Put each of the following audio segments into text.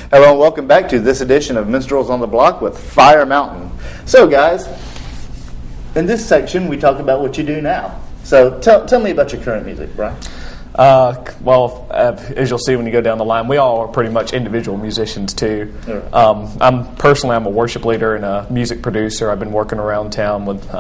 Hello and welcome back to this edition of Minstrels on the Block with Fire Mountain. So guys, in this section we talk about what you do now. So tell me about your current music, Bryan. As you'll see when you go down the line, we all are pretty much individual musicians too. I'm a worship leader and a music producer. I've been working around town with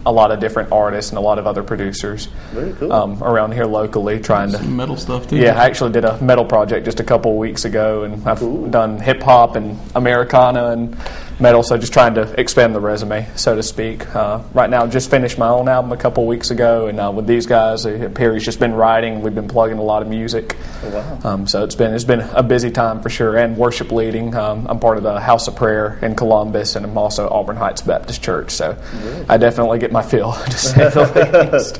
a lot of different artists and a lot of other producers. Very cool. Around here locally, trying some metal stuff too. Yeah, I actually did a metal project just a couple of weeks ago, and I've done hip hop and Americana and metal, so just trying to expand the resume, so to speak. Right now, just finished my own album a couple of weeks ago, and with these guys, Perry's just been writing. We've been plugging a lot of music. Oh, wow. So it's been a busy time for sure, and worship leading. I'm part of the House of Prayer in Columbus, and I'm also Auburn Heights Baptist Church. So I definitely get my fill, to say the least.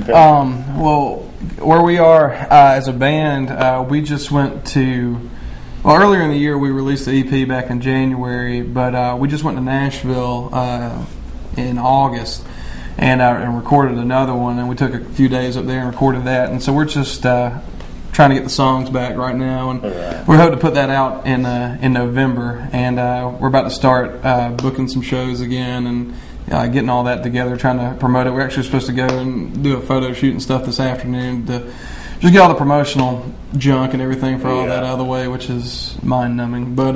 Well, where we are as a band, we just went to. Well, earlier in the year we released the EP back in January, but we just went to Nashville in August and recorded another one, and we took a few days up there and recorded that, and so we're just trying to get the songs back right now, and we hope to put that out in November, and we're about to start booking some shows again and getting all that together, trying to promote it. We're actually supposed to go and do a photo shoot and stuff this afternoon to just get all the promotional junk and everything for all that out of the way, which is mind-numbing. But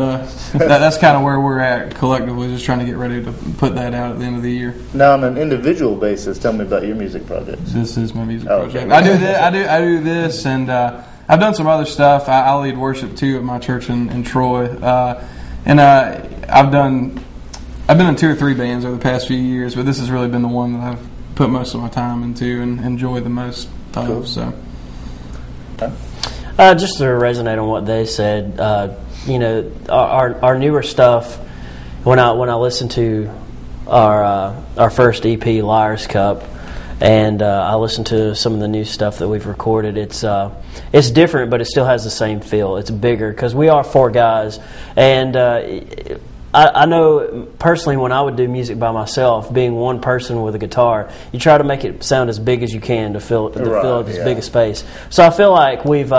that's kind of where we're at collectively, just trying to get ready to put that out at the end of the year. Now, on an individual basis, tell me about your music projects. This is my music project. Okay. I do this, and I've done some other stuff. I lead worship too at my church in Troy, and I've been in 2 or 3 bands over the past few years, but this has really been the one that I've put most of my time into and enjoy the most of. Cool. So. Just to resonate on what they said, our newer stuff. When I listened to our first EP, Liar's Cup, and I listened to some of the new stuff that we've recorded, it's different, but it still has the same feel. It's bigger because we are 4 guys, and I know personally when I would do music by myself, being one person with a guitar, you try to make it sound as big as you can to fill up as big a space. So I feel like we've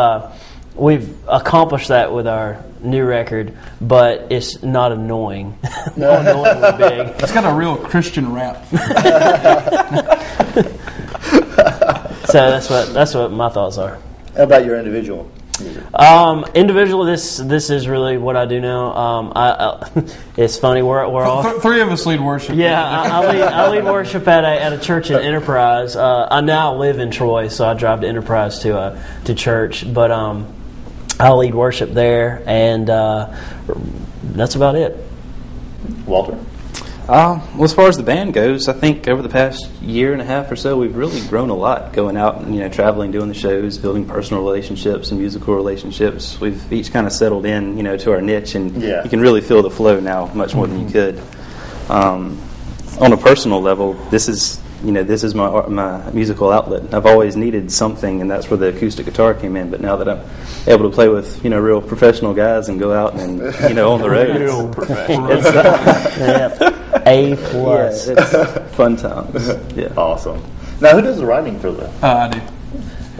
accomplished that with our new record, but it's not annoying. Not annoyingly big. It's got a real Christian rap. So that's what my thoughts are. How about your individual music? Individually, this is really what I do now. It's funny, we're all 3 of us lead worship. Yeah, I lead worship at a church in Enterprise. I now live in Troy, so I drive to Enterprise to church. But I lead worship there, and that's about it. Walter? Well, as far as the band goes, I think over the past year and a half or so, we've really grown a lot, going out and traveling, doing the shows, building personal relationships and musical relationships. We've each kind of settled in, to our niche, and you can really feel the flow now much more than you could. On a personal level, this is my musical outlet. I've always needed something, and that's where the acoustic guitar came in. But now that I'm able to play with real professional guys and go out and on the road, real professional. It's A+. It's fun times. Yeah, awesome. Now, who does the writing for that? I do.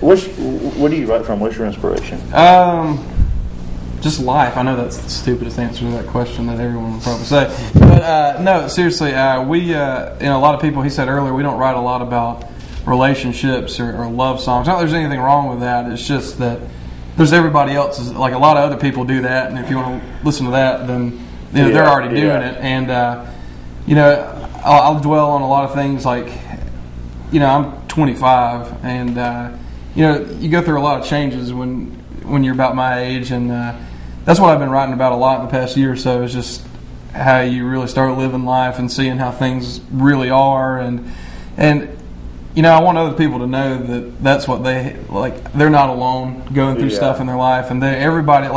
What do you write from? What's your inspiration? Just life. I know that's the stupidest answer to that question that everyone would probably say. But no, seriously, we, a lot of people, he said earlier, we don't write a lot about relationships or love songs. Not that there's anything wrong with that. It's just that there's everybody else's, like a lot of other people do that, and if you want to listen to that, then they're already doing it. And, I'll dwell on a lot of things like, I'm 25, and, you go through a lot of changes when you're about my age, and that's what I've been writing about a lot in the past year or so, is just how you really start living life and seeing how things really are, and I want other people to know that that's what they like. They're not alone going through stuff in their life, and everybody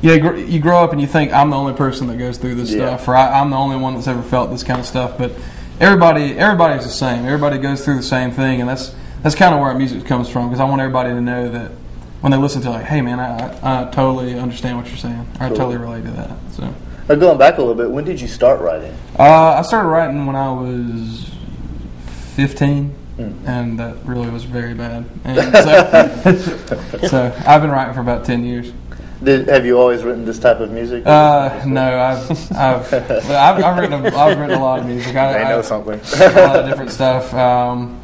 you grow up and you think I'm the only person that goes through this stuff, or I'm the only one that's ever felt this kind of stuff, but everybody's the same. Everybody goes through the same thing, and that's kind of where our music comes from, because I want everybody to know that when they listen to it, like, hey man, I totally understand what you're saying. I totally relate to that. So, going back a little bit, when did you start writing? I started writing when I was 15, and that really was very bad. And so I've been writing for about 10 years. Have you always written this type of music? No, I've written a lot of music. I know something. A lot of different stuff. Kind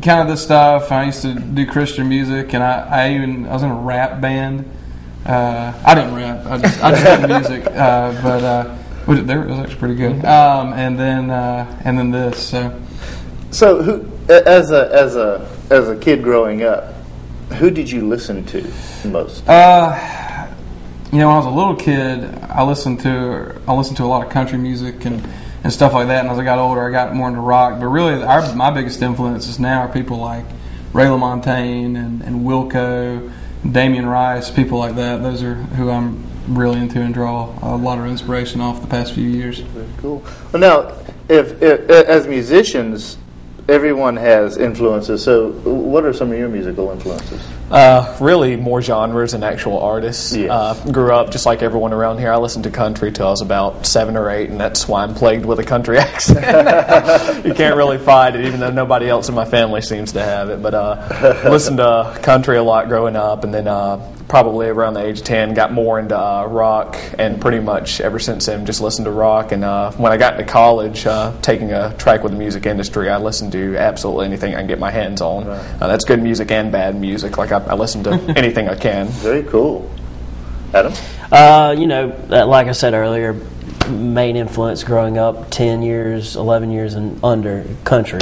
of this stuff. I used to do Christian music, and I was in a rap band. I didn't rap. I just did music. But it was actually pretty good. And then this. So who, as a kid growing up, who did you listen to most? When I was a little kid, I listened to a lot of country music and stuff like that. And as I got older, I got more into rock. But really, my biggest influences now are people like Ray LaMontagne and Wilco, Damian Rice, people like that. Those are who I'm really into and draw a lot of inspiration off the past few years. Very cool. Well, now, if as musicians, everyone has influences. So, what are some of your musical influences? Really more genres and actual artists. Yes. Grew up just like everyone around here. I listened to country till I was about 7 or 8, and that's why I'm plagued with a country accent. You can't really fight it, even though nobody else in my family seems to have it. But listened to country a lot growing up, and then probably around the age of 10 got more into rock, and pretty much ever since then just listened to rock. And when I got into college, taking a track with the music industry, I listened to absolutely anything I can get my hands on. Right. That's good music and bad music. Like I listen to anything I can. Very cool. Adam? Like I said earlier, main influence growing up, 10 years, 11 years and under, country.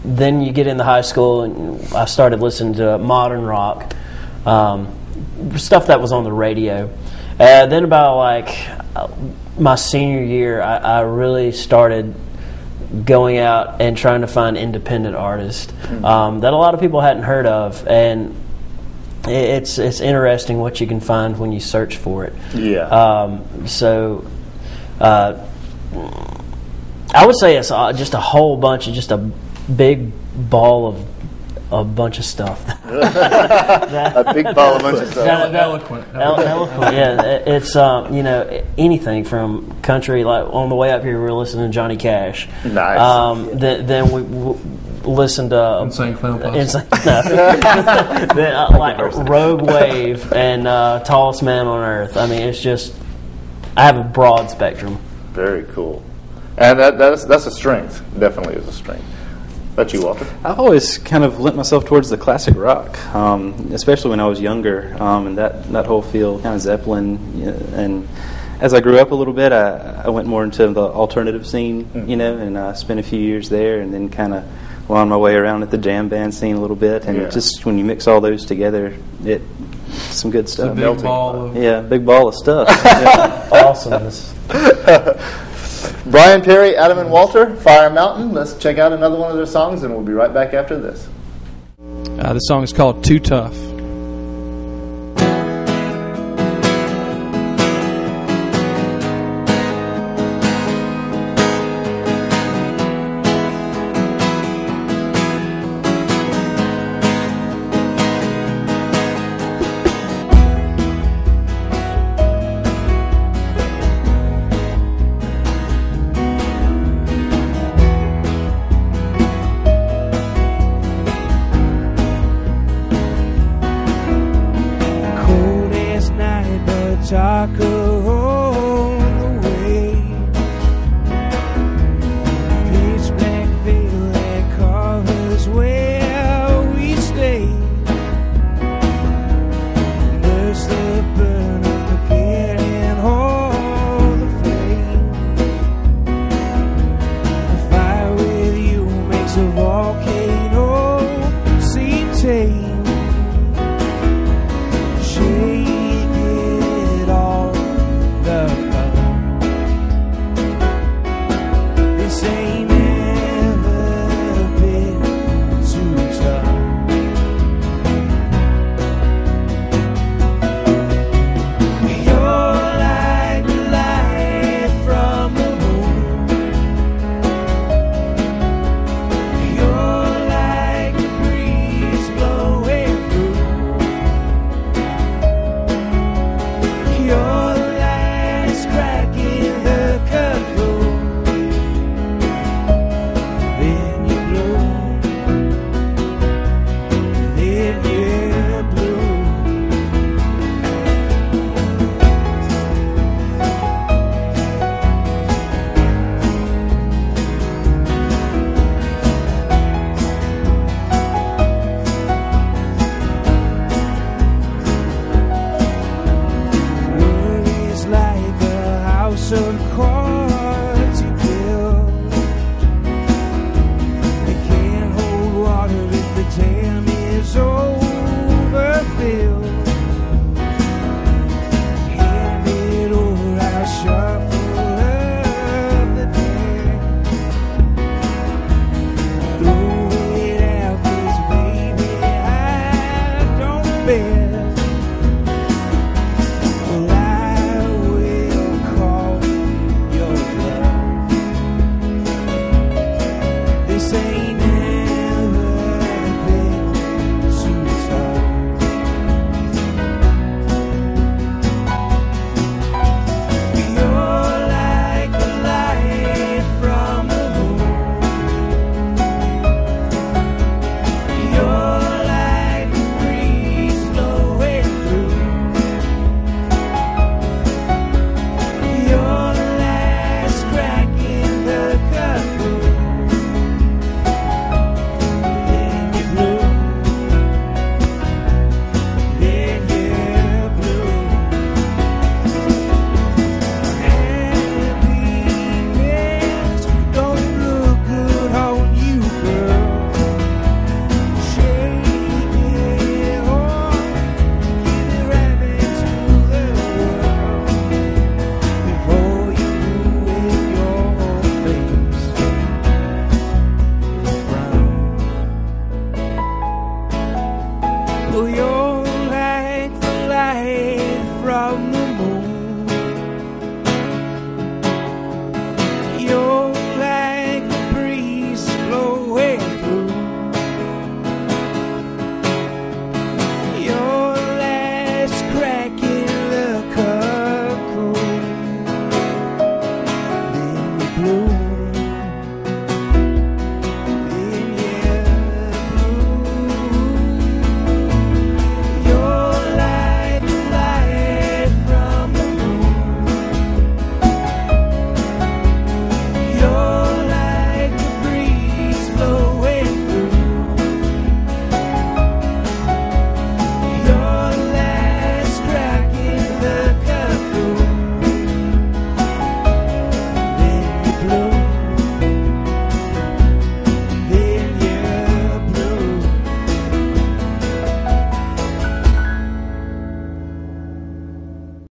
Then you get into high school, and I started listening to modern rock, stuff that was on the radio. Then about my senior year, I really started going out and trying to find independent artists that a lot of people hadn't heard of, and it's interesting what you can find when you search for it. Yeah. I would say it's just a whole bunch of just a big ball of a bunch of stuff. A big ball of bunch of stuff. Eloquent. Yeah, it's anything from country. Like on the way up here, we were listening to Johnny Cash. Nice. Then we listened to Insane Clown Posse. Then Rogue Wave and Tallest Man on Earth. I mean, it's just I have a broad spectrum. Very cool. And that's a strength. Definitely is a strength. That's you, Walter? I've always kind of lent myself towards the classic rock, especially when I was younger, and that whole field, kind of Zeppelin. And as I grew up a little bit, I went more into the alternative scene, and spent a few years there, and then kind of wound my way around at the jam band scene a little bit. And just when you mix all those together, it's some good stuff. It's a big ball of big ball of stuff. Awesomeness. Bryan, Perry, Adam, and Walter, Fire Mountain. Let's check out another one of their songs, and we'll be right back after this. This song is called Too Tough. Taco